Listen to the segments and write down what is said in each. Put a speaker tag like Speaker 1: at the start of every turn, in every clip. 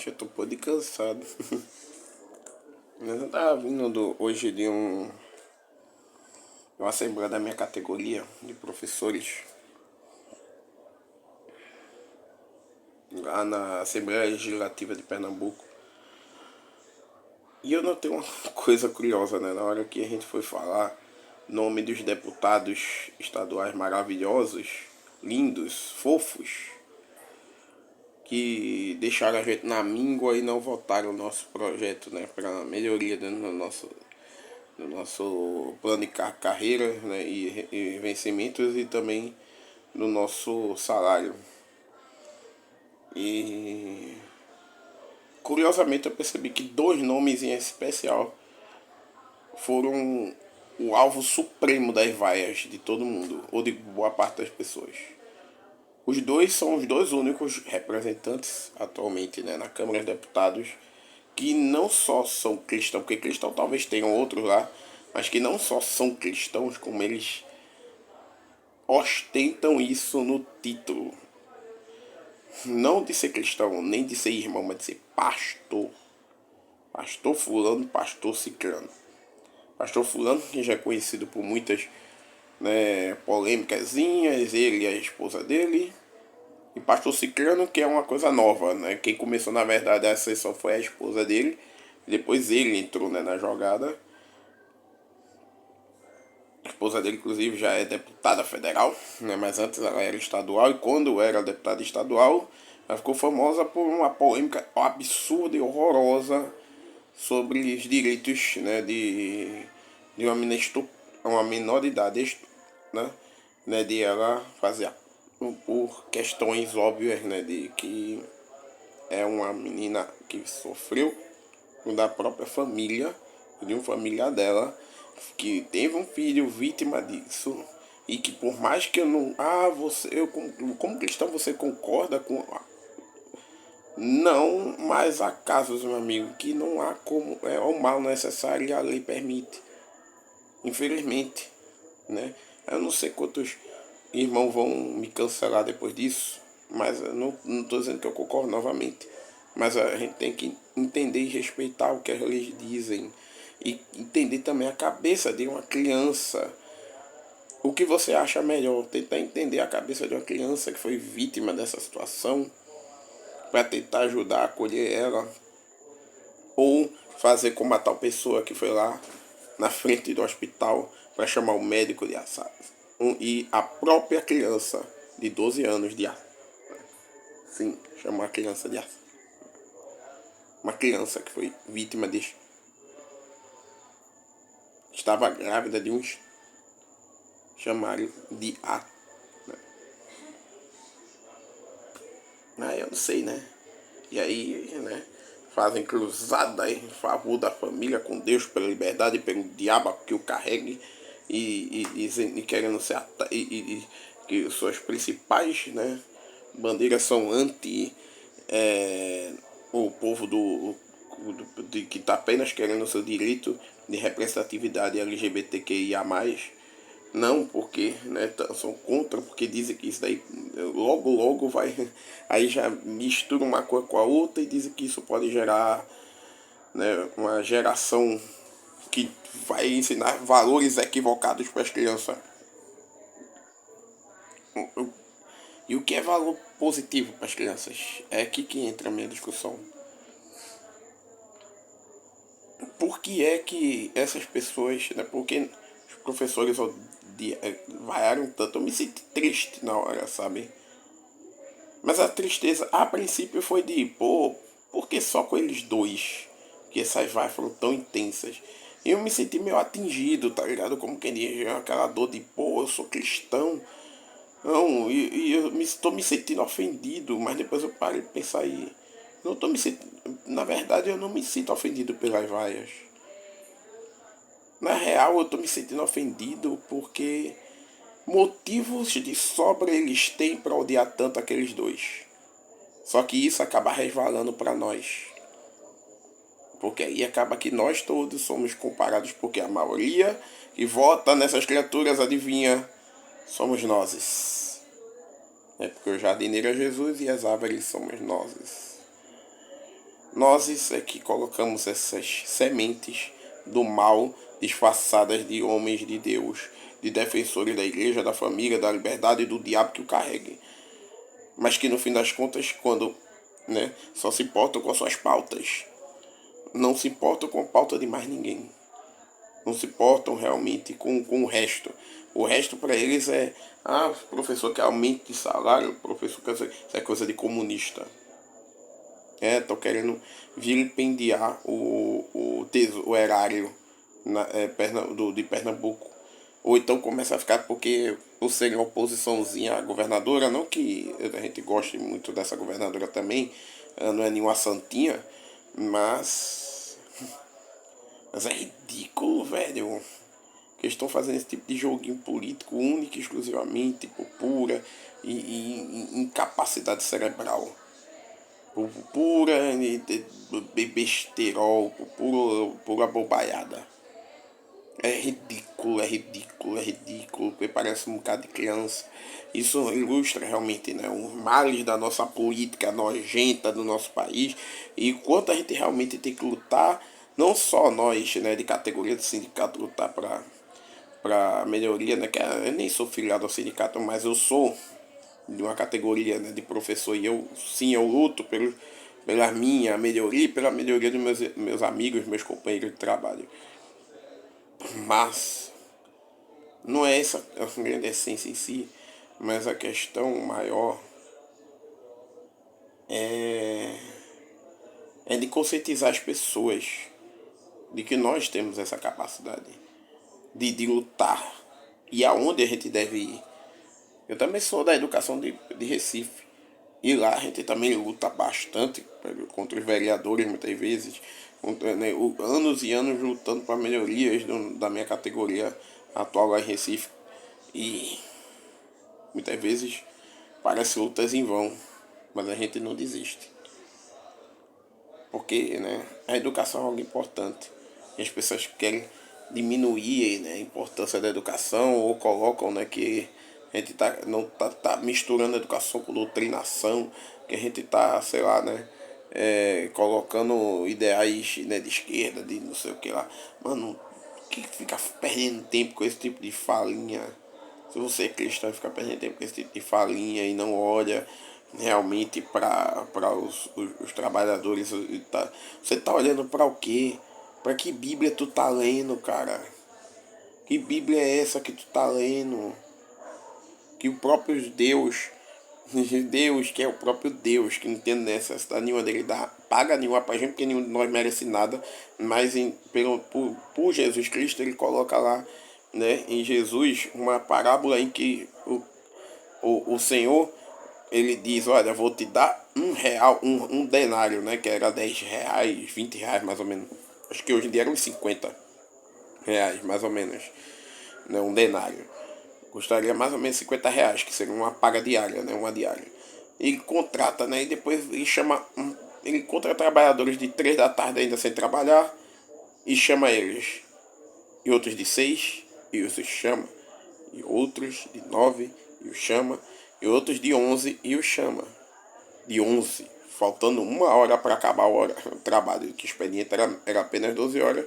Speaker 1: noite, eu tô pô de cansado. Mas eu tava vindo hoje de uma assembleia da minha categoria de professores, lá na Assembleia Legislativa de Pernambuco. E eu notei uma coisa curiosa, né? Na hora que a gente foi falar nome dos deputados estaduais maravilhosos, lindos, fofos, que deixaram a gente na míngua e não votaram o nosso projeto, né, para melhoria no nosso plano de carreira, né, e vencimentos, e também no nosso salário. E curiosamente eu percebi que dois nomes em especial foram o alvo supremo das vaias de todo mundo, ou de boa parte das pessoas. Os dois são os dois únicos representantes atualmente, né, na Câmara dos Deputados que não só são cristãos, porque cristão talvez tenham outros lá, mas que não só são cristãos, como eles ostentam isso no título. Não de ser cristão, nem de ser irmão, mas de ser pastor. Pastor fulano, pastor ciclano. Pastor fulano, que já é conhecido por muitas, né, polêmicazinhas, ele e a esposa dele. E pastor ciclano, que é uma coisa nova, né? Quem começou, na verdade, a ser só foi a esposa dele. Depois ele entrou, né, na jogada. A esposa dele, inclusive, já é deputada federal, né? Mas antes ela era estadual. E quando era deputada estadual, ela ficou famosa por uma polêmica absurda e horrorosa sobre os direitos, né, de uma minoridade, né, de ela fazer por questões óbvias, né, de que é uma menina que sofreu da própria família, de um familiar dela, que teve um filho vítima disso, e que por mais que eu não... como cristão você concorda com... Não, mas há casos, meu amigo, que não há como... É o mal necessário e a lei permite. Infelizmente, né? Eu não sei quantos irmãos vão me cancelar depois disso, mas eu não estou dizendo que eu concordo novamente. Mas a gente tem que entender e respeitar o que as leis dizem. E entender também a cabeça de uma criança. O que você acha melhor? Tentar entender a cabeça de uma criança que foi vítima dessa situação, para tentar ajudar a acolher ela. Ou fazer como a tal pessoa que foi lá na frente do hospital para chamar o médico de assassino. E a própria criança de 12 anos de assassino. Sim, chamou a criança de assassino. Uma criança que foi vítima de... Estava grávida de uns... Chamaram de A. Aí eu não sei, né? E aí, né? Fazem cruzada em favor da família com Deus, pela liberdade e pelo diabo que o carregue. E querendo ser... que suas principais, né, bandeiras são anti... o povo que está apenas querendo o seu direito de representatividade LGBTQIA+. Não porque, né, são contra, porque dizem que isso daí logo vai... Aí já mistura uma coisa com a outra e dizem que isso pode gerar, né, uma geração que vai ensinar valores equivocados para as crianças. E o que é valor positivo para as crianças? É aqui que entra a minha discussão. Por que é que essas pessoas, né, porque os professores vaiaram tanto? Eu me senti triste na hora, sabe? Mas a tristeza, a princípio, foi de, pô, por que só com eles dois? Que essas vaias foram tão intensas. E eu me senti meio atingido, tá ligado? Como quem diz, aquela dor de, pô, eu sou cristão. Não, e eu estou me sentindo ofendido, mas depois eu parei de pensar aí. Não tô me sentindo, na verdade, eu não me sinto ofendido pelas vaias. Na real, eu tô me sentindo ofendido porque motivos de sobra eles têm para odiar tanto aqueles dois. Só que isso acaba resvalando para nós. Porque aí acaba que nós todos somos comparados, porque a maioria que vota nessas criaturas, adivinha, somos nós. É porque o jardineiro é Jesus e as árvores somos nós. Nós é que colocamos essas sementes do mal disfarçadas de homens de Deus, de defensores da igreja, da família, da liberdade e do diabo que o carreguem. Mas que no fim das contas, quando, né, só se importam com as suas pautas, não se importam com a pauta de mais ninguém. Não se importam realmente com o resto. O resto para eles é, professor quer aumento de salário, professor quer isso é coisa de comunista. Estão querendo vilipendiar o erário de Pernambuco. Ou então começa a ficar porque por ser oposiçãozinha à governadora, não que a gente goste muito dessa governadora também, ela não é nenhuma santinha, mas é ridículo, velho. Que estão fazendo esse tipo de joguinho político único e exclusivamente por pura e incapacidade cerebral. Por pura besterol, por pura bobaiada. É ridículo, é ridículo, é ridículo, porque parece um bocado de criança. Isso ilustra realmente, né, os males da nossa política nojenta do nosso país e quanto a gente realmente tem que lutar, não só nós, né, de categoria de sindicato, lutar para melhoria, né, que eu nem sou filiado ao sindicato, mas eu sou de uma categoria, né, de professor e eu luto pela minha melhoria e pela melhoria dos meus amigos, meus companheiros de trabalho. Mas não é essa a grande essência em si, mas a questão maior é, é de conscientizar as pessoas de que nós temos essa capacidade de lutar e aonde a gente deve ir. Eu também sou da educação de Recife. E lá a gente também luta bastante contra os vereadores, muitas vezes. Contra, né, anos e anos lutando para melhorias da minha categoria atual lá em Recife. E muitas vezes parece lutas em vão, mas a gente não desiste. Porque, né, a educação é algo importante. E as pessoas querem diminuir, né, a importância da educação ou colocam, né, que a gente não tá misturando educação com doutrinação, que a gente tá, sei lá, né, colocando ideais, né, de esquerda, de não sei o que lá. Mano, que fica perdendo tempo com esse tipo de falinha? Se você é cristão, fica perdendo tempo com esse tipo de falinha e não olha realmente para os trabalhadores. Você tá olhando para o quê? Para que Bíblia tu tá lendo, cara? Que Bíblia é essa que tu tá lendo? Que o próprio Deus, que é o próprio Deus, que não tem necessidade nenhuma dele dar, paga nenhuma pra gente, porque nenhum de nós merece nada, mas por Jesus Cristo ele coloca lá, né, em Jesus, uma parábola em que o Senhor, ele diz, olha, vou te dar R$ 1, um denário, né, que era R$ 10, R$ 20 mais ou menos. Acho que hoje em dia eram uns R$ 50, mais ou menos, né, um denário. Custaria mais ou menos R$ 50, que seria uma paga diária, né? Uma diária. Ele contrata, né? E depois ele chama. Ele encontra trabalhadores de 3 da tarde ainda sem trabalhar e chama eles. E outros de 6 e os chama. E outros de 9 e os chama. E outros de 11 e os chama. De 11, faltando 1 hora para acabar o trabalho, que o expediente era apenas 12 horas,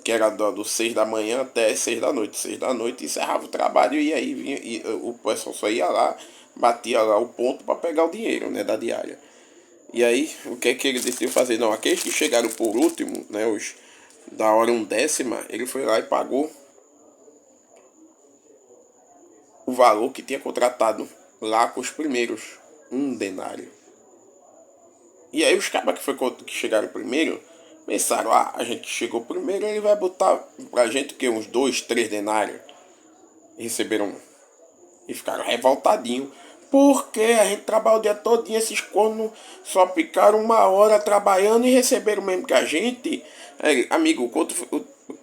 Speaker 1: que era do 6 da manhã até 6 da noite. 6 da noite encerrava o trabalho e aí o pessoal só ia lá, batia lá o ponto para pegar o dinheiro, né, da diária. E aí, o que é que ele decidiu fazer? Não, aqueles que chegaram por último, né, os da hora 1/10, ele foi lá e pagou o valor que tinha contratado lá com os primeiros, um denário. E aí os cabas que chegaram primeiro pensaram, a gente chegou primeiro, ele vai botar pra gente que uns 2, 3 denários. E receberam e ficaram revoltadinhos. Porque a gente trabalhou o dia todo e esses cornos só ficaram 1 hora trabalhando e receberam mesmo que a gente. Amigo,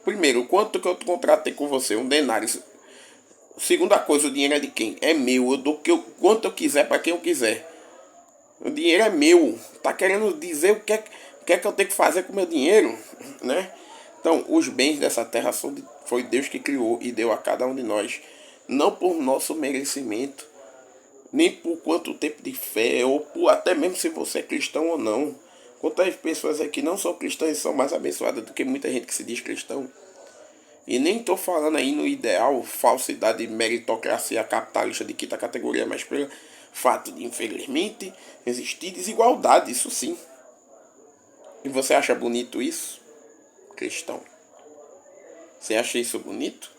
Speaker 1: primeiro, quanto que eu contratei com você? Um denário. Segunda coisa, o dinheiro é de quem? É meu. Eu dou quanto eu quiser para quem eu quiser. O dinheiro é meu. Tá querendo dizer o que é que eu tenho que fazer com o meu dinheiro, né? Então, os bens dessa terra foi Deus que criou e deu a cada um de nós. Não por nosso merecimento, nem por quanto tempo de fé, ou por até mesmo se você é cristão ou não. Quantas pessoas aqui não são cristãs e são mais abençoadas do que muita gente que se diz cristão? E nem estou falando aí no ideal, falsidade, meritocracia capitalista de quinta categoria, mas pelo fato de, infelizmente, existir desigualdade, isso sim. E você acha bonito isso, cristão? Você acha isso bonito?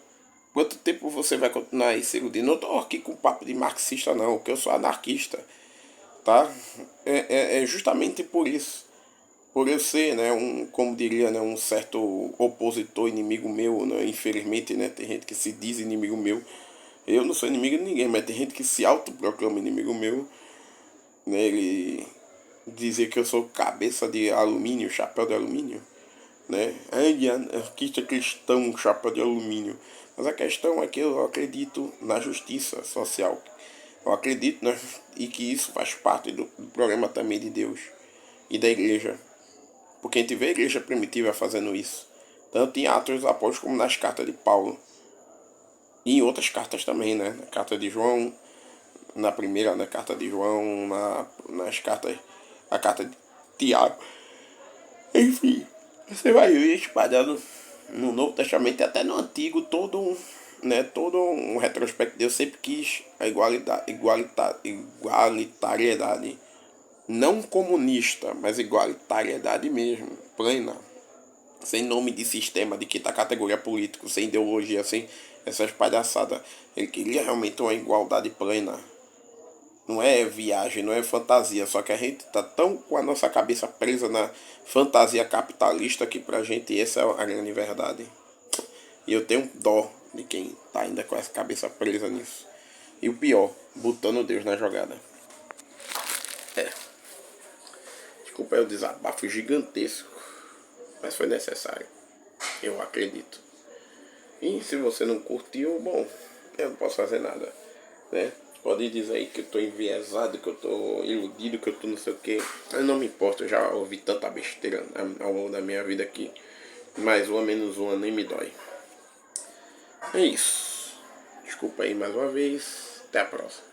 Speaker 1: Quanto tempo você vai continuar aí se iludindo? Não estou aqui com papo de marxista não, porque eu sou anarquista, tá? É justamente por isso. Por eu ser, né, como diria, né, um certo opositor, inimigo meu, né, infelizmente, né, tem gente que se diz inimigo meu. Eu não sou inimigo de ninguém, mas tem gente que se autoproclama inimigo meu, né, ele dizer que eu sou cabeça de alumínio, chapéu de alumínio, né, anarquista cristão, chapéu de alumínio. Mas a questão é que eu acredito na justiça social. Eu acredito, né, e que isso faz parte do programa também de Deus e da igreja. Porque a gente vê a igreja primitiva fazendo isso. Tanto em Atos dos Apóstolos como nas cartas de Paulo. E em outras cartas também, né? Na carta de João, na primeira, na carta de João, nas cartas, a carta de Tiago. Enfim, você vai ver espalhado no Novo Testamento e até no Antigo todo um retrospecto. Deus sempre quis a igualitariedade. Não comunista, mas igualitariedade mesmo, plena. Sem nome de sistema, de quinta categoria político, sem ideologia, sem essas palhaçadas. Ele queria realmente uma igualdade plena. Não é viagem, não é fantasia, só que a gente tá tão com a nossa cabeça presa na fantasia capitalista que pra gente essa é a grande verdade. E eu tenho dó de quem tá ainda com essa cabeça presa nisso. E o pior, botando Deus na jogada. É, desculpa aí o desabafo gigantesco, mas foi necessário. Eu acredito. E se você não curtiu, bom, eu não posso fazer nada, né? Pode dizer aí que eu tô enviesado, que eu tô iludido, que eu tô não sei o que. Mas não me importa, eu já ouvi tanta besteira ao longo da minha vida que mais uma, menos uma, nem me dói. É isso. Desculpa aí mais uma vez. Até a próxima.